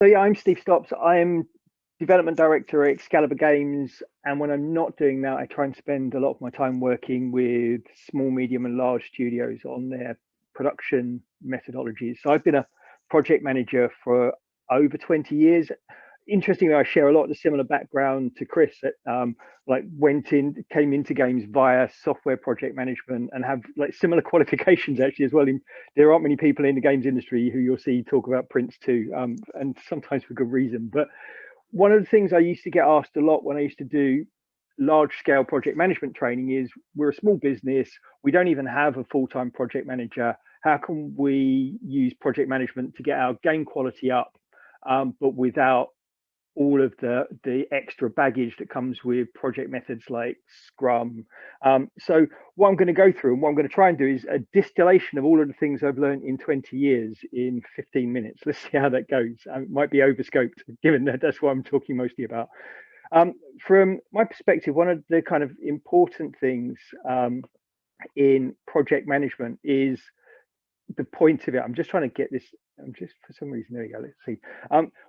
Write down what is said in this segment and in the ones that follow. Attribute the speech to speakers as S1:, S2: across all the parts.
S1: So yeah, I'm Steve Stops. I'm development director at Excalibur Games, and when I'm not doing that, I try and spend a lot of my time working with small, medium, and large studios on their production methodologies. So I've been a project manager for over 20 years. Interestingly, I share a lot of the similar background to Chris. That like came into games via software project management, and have like similar qualifications actually as well. There aren't many people in the games industry who you'll see talk about Prince too, and sometimes for good reason. But one of the things I used to get asked a lot when I used to do large scale project management training is, we're a small business, we don't even have a full-time project manager. How can we use project management to get our game quality up, but without all of the extra baggage that comes with project methods like Scrum? So what I'm going to go through and what I'm going to try and do is a distillation of all of the things I've learned in 20 years in 15 minutes. Let's see how that goes. It might be overscoped, given that that's what I'm talking mostly about. From my perspective, one of the kind of important things in project management is the point of it. I'm just trying to get this. I'm just, for some reason, there we go. Let's see.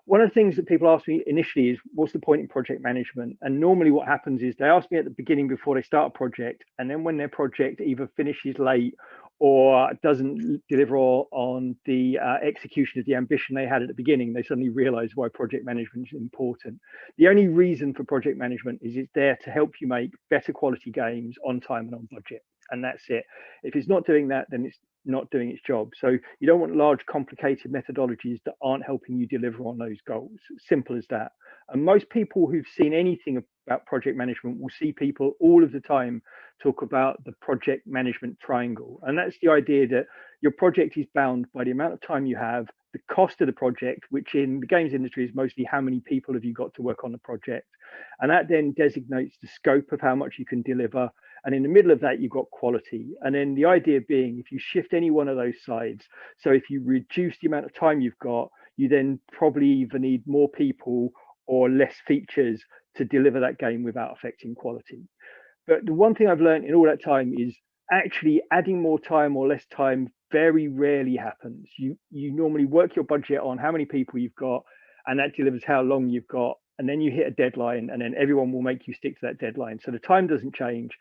S1: One of the things that people ask me initially is, what's the point in project management? And normally what happens is they ask me at the beginning before they start a project, and then when their project either finishes late or doesn't deliver on the execution of the ambition they had at the beginning, they suddenly realize why project management is important. The only reason for project management is it's there to help you make better quality games on time and on budget. And that's it. If it's not doing that, then it's not doing its job. So you don't want large, complicated methodologies that aren't helping you deliver on those goals. Simple as that. And most people who've seen anything about project management will see people all of the time talk about the project management triangle. And that's the idea that your project is bound by the amount of time you have, the cost of the project, which in the games industry is mostly how many people have you got to work on the project. And that then designates the scope of how much you can deliver. And in the middle of that, you've got quality. And then the idea being, if you shift any one of those sides, so if you reduce the amount of time you've got, you then probably either need more people or less features to deliver that game without affecting quality. But the one thing I've learned in all that time is, actually adding more time or less time very rarely happens. You normally work your budget on how many people you've got, and that delivers how long you've got. And then you hit a deadline, and then everyone will make you stick to that deadline. So the time doesn't change.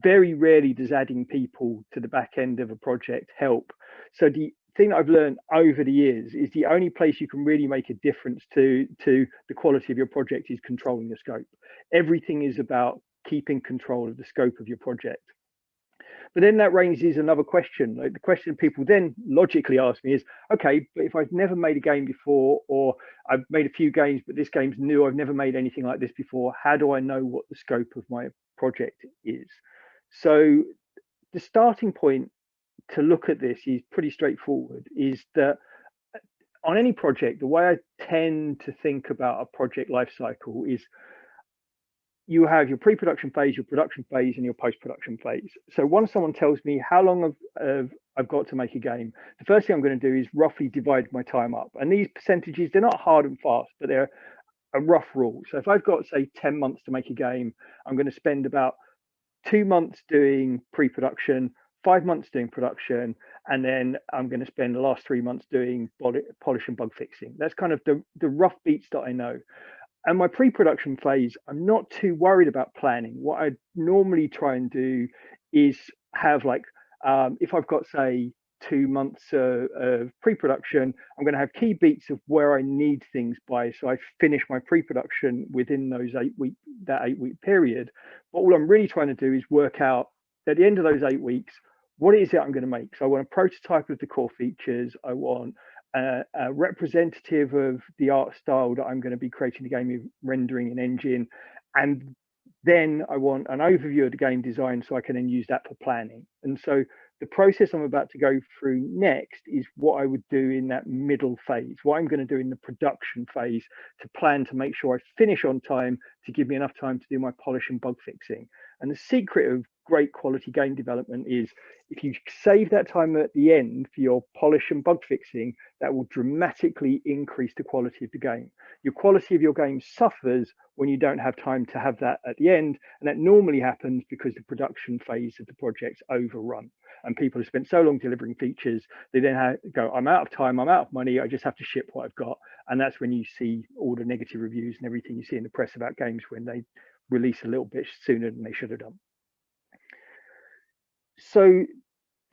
S1: Very rarely does adding people to the back end of a project help. So the thing that I've learned over the years is, the only place you can really make a difference to the quality of your project is controlling the scope. Everything is about keeping control of the scope of your project. But then that raises another question. Like, the question people then logically ask me is, okay, but if I've never made a game before, or I've made a few games, but this game's new, I've never made anything like this before, how do I know what the scope of my project is? So the starting point to look at this is pretty straightforward, is that on any project, the way I tend to think about a project lifecycle is, you have your pre-production phase, your production phase, and your post-production phase. So once someone tells me how long I've got to make a game, the first thing I'm going to do is roughly divide my time up. And these percentages, they're not hard and fast, but they're a rough rule. So if I've got, say, 10 months to make a game, I'm going to spend about 2 months doing pre-production, 5 months doing production, and then I'm going to spend the last 3 months doing polish and bug fixing. That's kind of the rough beats that I know. And my pre-production phase, I'm not too worried about planning. What I normally try and do is have, like, if I've got, say, 2 months of pre-production, I'm going to have key beats of where I need things by, so I finish my pre-production within those 8-week period. But all I'm really trying to do is work out, at the end of those 8 weeks, what is it I'm going to make? So I want a prototype of the core features. I want a representative of the art style that I'm going to be creating the game with, rendering an engine, and then I want an overview of the game design so I can then use that for planning. And so the process I'm about to go through next is what I would do in that middle phase, what I'm going to do in the production phase to plan to make sure I finish on time, to give me enough time to do my polish and bug fixing. And the secret of great quality game development is, if you save that time at the end for your polish and bug fixing, that will dramatically increase the quality of the game. Your quality of your game suffers when you don't have time to have that at the end, and that normally happens because the production phase of the project's overrun. and people have spent so long delivering features, they then go, I'm out of time, I'm out of money, I just have to ship what I've got. And that's when you see all the negative reviews and everything you see in the press about games when they release a little bit sooner than they should have done. So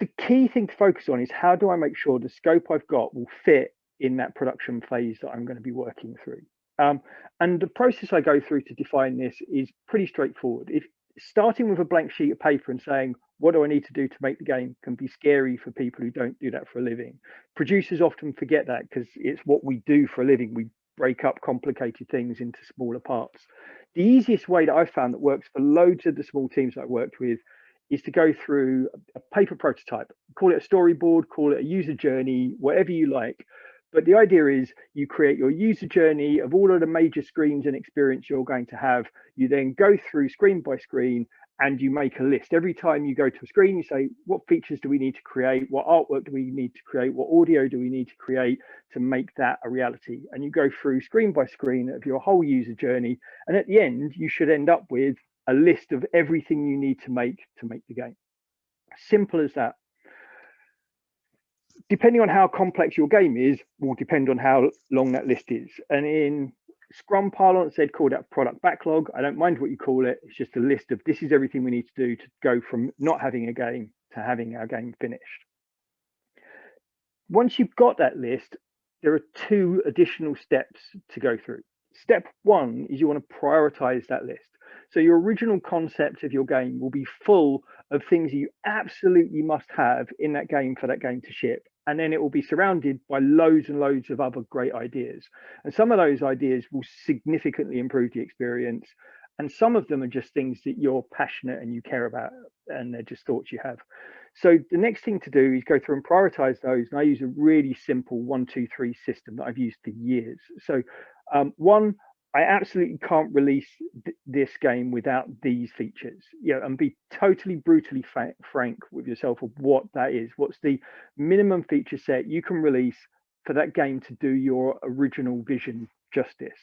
S1: the key thing to focus on is, how do I make sure the scope I've got will fit in that production phase that I'm going to be working through? And the process I go through to define this is pretty straightforward. If starting with a blank sheet of paper and saying, what do I need to do to make the game, can be scary for people who don't do that for a living. Producers often forget that because it's what we do for a living. We break up complicated things into smaller parts. The easiest way that I've found that works for loads of the small teams that I worked with is to go through a paper prototype, call it a storyboard, call it a user journey, whatever you like. But the idea is you create your user journey of all of the major screens and experience you're going to have. You then go through screen by screen and you make a list. Every time you go to a screen, you say, what features do we need to create? What artwork do we need to create? What audio do we need to create to make that a reality? And you go through screen by screen of your whole user journey. And at the end, you should end up with a list of everything you need to make the game. Simple as that. Depending on how complex your game is, will depend on how long that list is. And in Scrum parlance, they'd call that product backlog. I don't mind what you call it. It's just a list of, this is everything we need to do to go from not having a game to having our game finished. Once you've got that list, there are 2 additional steps to go through. Step 1 is you want to prioritize that list. So your original concept of your game will be full of things you absolutely must have in that game for that game to ship. And then it will be surrounded by loads and loads of other great ideas. And some of those ideas will significantly improve the experience. And some of them are just things that you're passionate and you care about, and they're just thoughts you have. So the next thing to do is go through and prioritize those. And I use a really simple 1, 2, 3 system that I've used for years. So 1, I absolutely can't release this game without these features, and be totally brutally frank with yourself of what that is. What's the minimum feature set you can release for that game to do your original vision justice?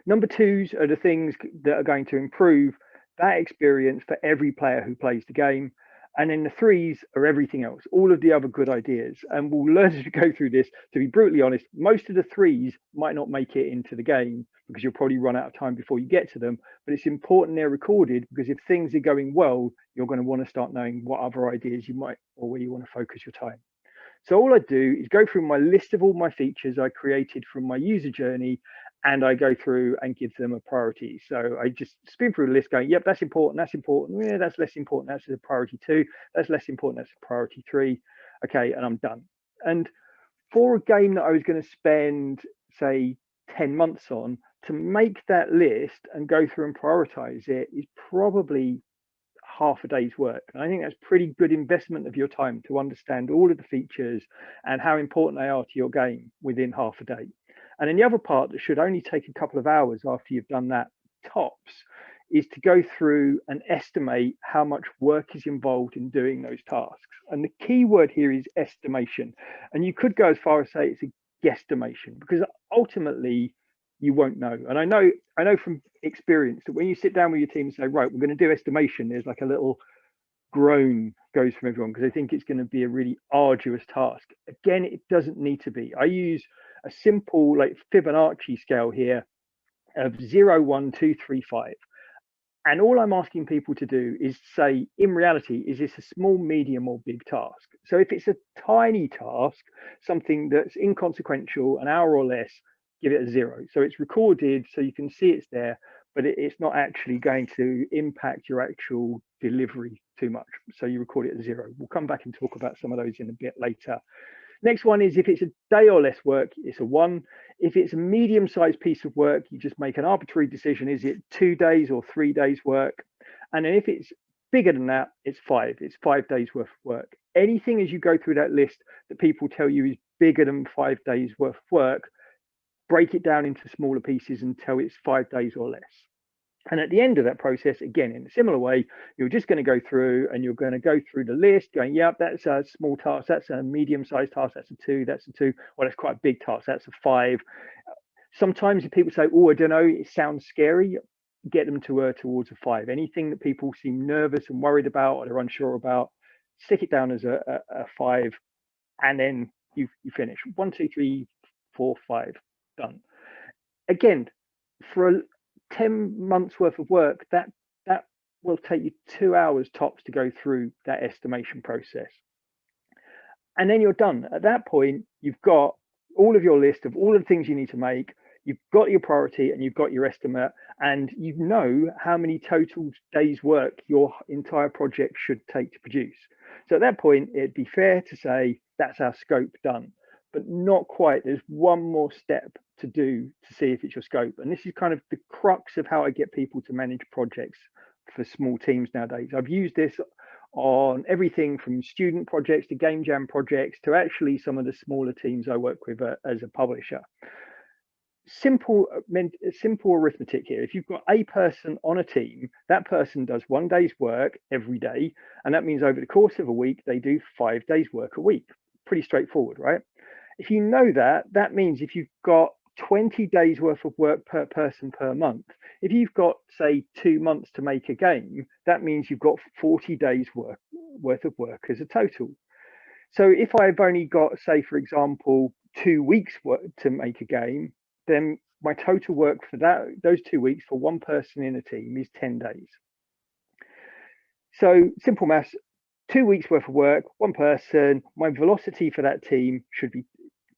S1: Number 2s are the things that are going to improve that experience for every player who plays the game. And then the 3s are everything else, all of the other good ideas. And we'll learn as we go through this, to be brutally honest, most of the 3s might not make it into the game because you'll probably run out of time before you get to them. But it's important they're recorded, because if things are going well, you're going to want to start knowing what other ideas you might, or where you want to focus your time. So all I do is go through my list of all my features I created from my user journey, and I go through and give them a priority. So I just spin through the list going, yep, that's important, that's important. Yeah, that's less important, that's a priority 2. That's less important, that's a priority 3. Okay, and I'm done. And for a game that I was going to spend, say, 10 months on, to make that list and go through and prioritize it is probably half a day's work. And I think that's pretty good investment of your time to understand all of the features and how important they are to your game within half a day. And then the other part that should only take a couple of hours after you've done that, tops, is to go through and estimate how much work is involved in doing those tasks. And the key word here is estimation. And you could go as far as say it's a guesstimation, because ultimately you won't know. And I know from experience that when you sit down with your team and say, right, we're going to do estimation, there's like a little groan goes from everyone, because they think it's going to be a really arduous task. Again, it doesn't need to be. I use a simple like Fibonacci scale here of 0, 1, 2, 3, 5. And all I'm asking people to do is say, in reality, is this a small, medium, or big task? So if it's a tiny task, something that's inconsequential, an hour or less, give it a 0. So it's recorded so you can see it's there, but it's not actually going to impact your actual delivery too much. So you record it at 0. We'll come back and talk about some of those in a bit later. Next one is if it's a day or less work, it's a 1. If it's a medium-sized piece of work, you just make an arbitrary decision. Is it 2 days or 3 days work? And then if it's bigger than that, it's 5. It's 5 days worth of work. Anything as you go through that list that people tell you is bigger than 5 days worth of work, break it down into smaller pieces until it's 5 days or less. And at the end of that process, again, in a similar way, you're just going to go through and you're going to go through the list going, yeah, that's a small task. That's a medium-sized task. That's a 2. That's a 2. Well, that's quite a big task. That's a 5. Sometimes if people say, oh, I don't know, it sounds scary, get them to towards a 5. Anything that people seem nervous and worried about or they're unsure about, stick it down as a 5, and then you finish 1, 2, 3, 4, 5, done. Again, for 10 months worth of work, that will take you 2 hours tops to go through that estimation process. And then you're done. At that point, you've got all of your list of all of the things you need to make. You've got your priority and you've got your estimate, and you know how many total days work your entire project should take to produce. So at that point, it'd be fair to say that's our scope done, but not quite. There's one more step to do to see if it's your scope. And this is kind of the crux of how I get people to manage projects for small teams nowadays. I've used this on everything from student projects to game jam projects to actually some of the smaller teams I work with as a publisher. Simple arithmetic here. If you've got a person on a team, that person does 1 day's work every day, and that means over the course of a week they do 5 days work a week. Pretty straightforward, right? If you know that, that means if you've got 20 days worth of work per person per month, if you've got, say, 2 months to make a game, that means you've got 40 days worth of work as a total. So if I've only got, say, for example, 2 weeks work to make a game, then my total work for those 2 weeks for one person in a team is 10 days. So simple maths, 2 weeks worth of work, one person, my velocity for that team should be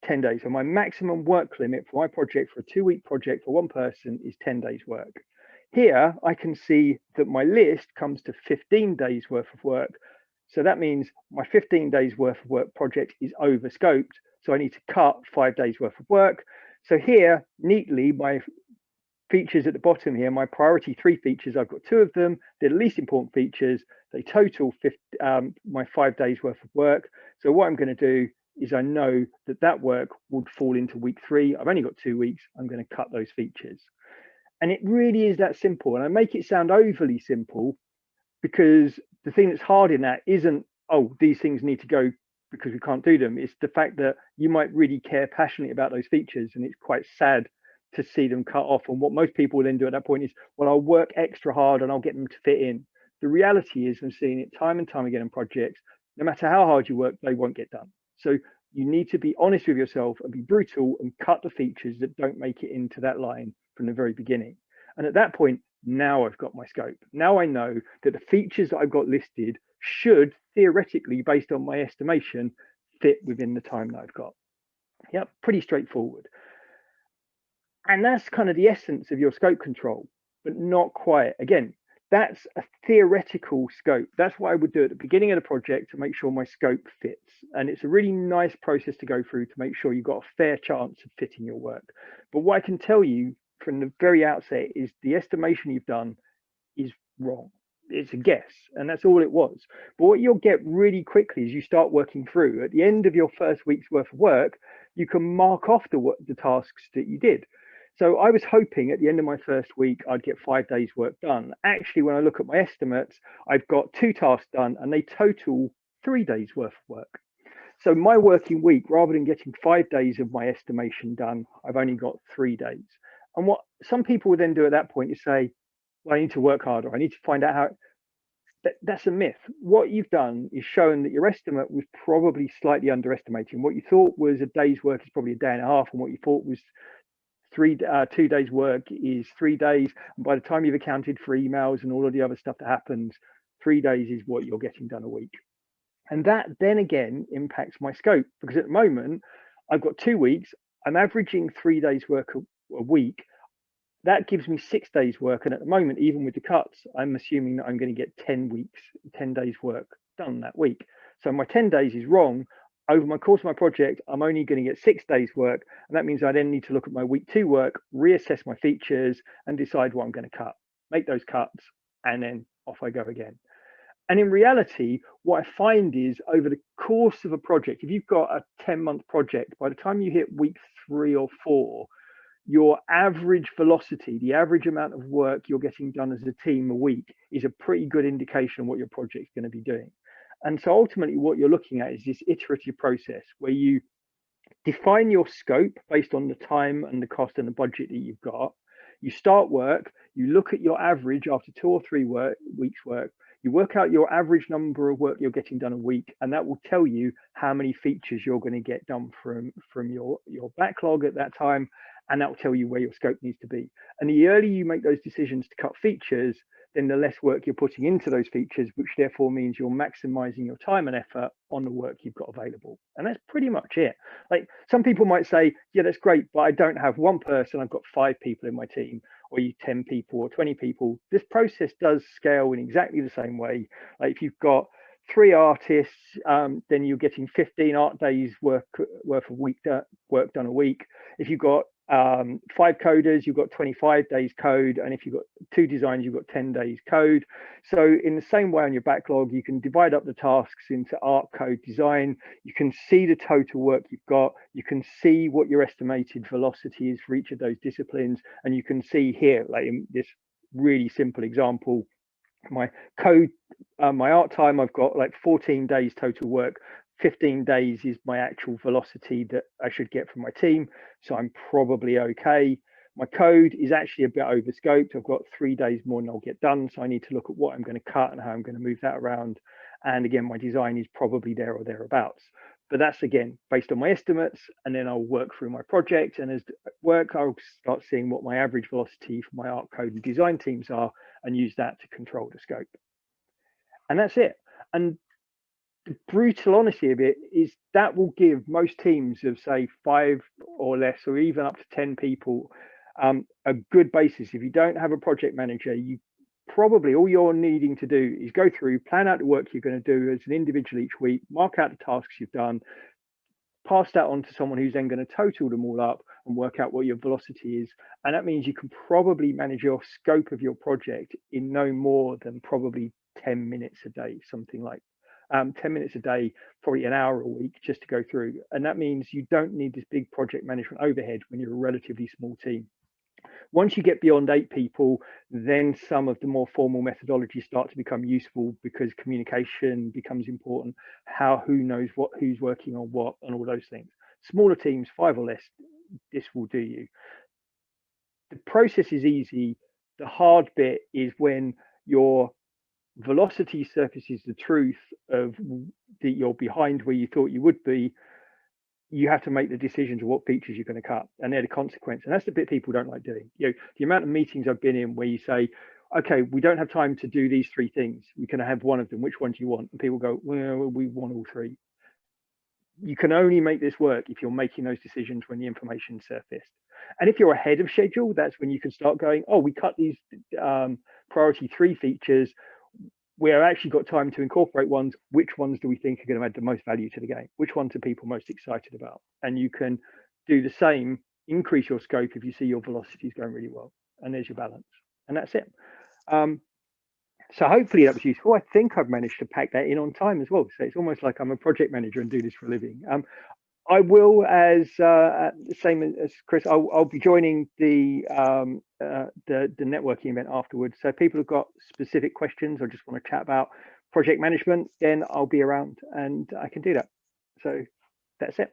S1: 10 days. So my maximum work limit for my project, for a 2-week project for one person, is 10 days work. Here I can see that my list comes to 15 days worth of work. So that means my 15 days worth of work project is over scoped. So I need to cut 5 days worth of work. So here, neatly, my features at the bottom here, my priority 3 features, I've got 2 of them. They're the least important features. They total my 5 days worth of work. So what I'm going to do is I know that work would fall into week 3. I've only got 2 weeks. I'm going to cut those features. And it really is that simple. And I make it sound overly simple because the thing that's hard in that isn't, oh, these things need to go because we can't do them. It's the fact that you might really care passionately about those features, and it's quite sad to see them cut off. And what most people will then do at that point is, well, I'll work extra hard and I'll get them to fit in. The reality is, I'm seeing it time and time again in projects, no matter how hard you work, they won't get done. So you need to be honest with yourself and be brutal and cut the features that don't make it into that line from the very beginning. And at that point, now I've got my scope. Now I know that the features that I've got listed should theoretically, based on my estimation, fit within the time that I've got. Yeah, pretty straightforward. And that's kind of the essence of your scope control, but not quite. Again, that's a theoretical scope. That's what I would do at the beginning of the project to make sure my scope fits. And it's a really nice process to go through to make sure you've got a fair chance of fitting your work. But what I can tell you from the very outset is the estimation you've done is wrong. It's a guess, and that's all it was. But what you'll get really quickly is you start working through. At the end of your first week's worth of work, you can mark off the tasks that you did. So I was hoping at the end of my first week, I'd get 5 days work done. Actually, when I look at my estimates, I've got 2 tasks done and they total 3 days worth of work. So my working week, rather than getting 5 days of my estimation done, I've only got 3 days. And what some people would then do at that point is say, well, I need to work harder. I need to find out how. That's a myth. What you've done is shown that your estimate was probably slightly underestimating. What you thought was a day's work is probably a day and a half, and what you thought was 2 days work is 3 days. And by the time you've accounted for emails and all of the other stuff that happens, 3 days is what you're getting done a week. And that then again impacts my scope, because at the moment I've got 2 weeks. I'm averaging 3 days work a week. That gives me 6 days work. And at the moment, even with the cuts, I'm assuming that I'm going to get 10 days work done that week. So my 10 days is wrong. Over my course of my project, I'm only going to get 6 days work. And that means I then need to look at my week 2 work, reassess my features and decide what I'm going to cut, make those cuts, and then off I go again. And in reality, what I find is over the course of a project, if you've got a 10-month project, by the time you hit week 3 or 4, your average velocity, the average amount of work you're getting done as a team a week, is a pretty good indication of what your project's going to be doing. And so ultimately what you're looking at is this iterative process where you define your scope based on the time and the cost and the budget that you've got. You start work, you look at your average after 2 or 3 weeks work, You work out your average number of work you're getting done a week, and that will tell you how many features you're going to get done from your backlog at that time, and that will tell you where your scope needs to be. And the earlier you make those decisions to cut features, then the less work you're putting into those features, which therefore means you're maximizing your time and effort on the work you've got available. And that's pretty much it. Like, some people might say, yeah, that's great, but I don't have one person, I've got 5 people in my team, or 10 people or 20 people. This process does scale in exactly the same way. Like, if you've got 3 artists, then you're getting 15 art days worth of work done a week. If you've got 5 coders, you've got 25 days code, and if you've got 2 designs, you've got 10 days code. So in the same way on your backlog, you can divide up the tasks into art, code, design. You can see the total work you've got. You can see what your estimated velocity is for each of those disciplines, and you can see here, like in this really simple example, my code, my art time, I've got like 14 days total work. 15 days is my actual velocity that I should get from my team, so I'm probably okay. My code is actually a bit over scoped. I've got 3 days more than I'll get done, so I need to look at what I'm going to cut and how I'm going to move that around. And again, my design is probably there or thereabouts. But that's, again, based on my estimates, and then I'll work through my project, and as I work, I'll start seeing what my average velocity for my art, code, and design teams are, and use that to control the scope. And that's it. And the brutal honesty of it is that will give most teams of, say, 5 or less, or even up to 10 people, a good basis. If you don't have a project manager, you probably, all you're needing to do is go through, plan out the work you're going to do as an individual each week, mark out the tasks you've done, pass that on to someone who's then going to total them all up and work out what your velocity is. And that means you can probably manage your scope of your project in no more than probably 10 minutes a day, something like 10 minutes a day, probably an hour a week, just to go through. And that means you don't need this big project management overhead when you're a relatively small team. Once you get beyond 8 people, then some of the more formal methodologies start to become useful, because communication becomes important. Who knows what, who's working on what, and all those things. Smaller teams, 5 or less, this will do you. The process is easy. The hard bit is when your velocity surfaces the truth of that you're behind where you thought you would be. You have to make the decisions of what features you're going to cut, and they're the consequence. And that's the bit people don't like doing. You know, the amount of meetings I've been in where you say, okay, we don't have time to do these 3 things, we can have one of them, which one do you want? And people go, well, we want all 3. You can only make this work if you're making those decisions when the information's surfaced. And if you're ahead of schedule, that's when you can start going, oh, we cut these priority 3 features, we're actually got time to incorporate ones. Which ones do we think are going to add the most value to the game? Which ones are people most excited about? And you can do the same, increase your scope if you see your velocity is going really well. And there's your balance. And that's it. So hopefully that was useful. I think I've managed to pack that in on time as well. So it's almost like I'm a project manager and do this for a living. I will, as same as Chris, I'll be joining the networking event afterwards. So if people have got specific questions or just want to chat about project management, then I'll be around and I can do that. So that's it.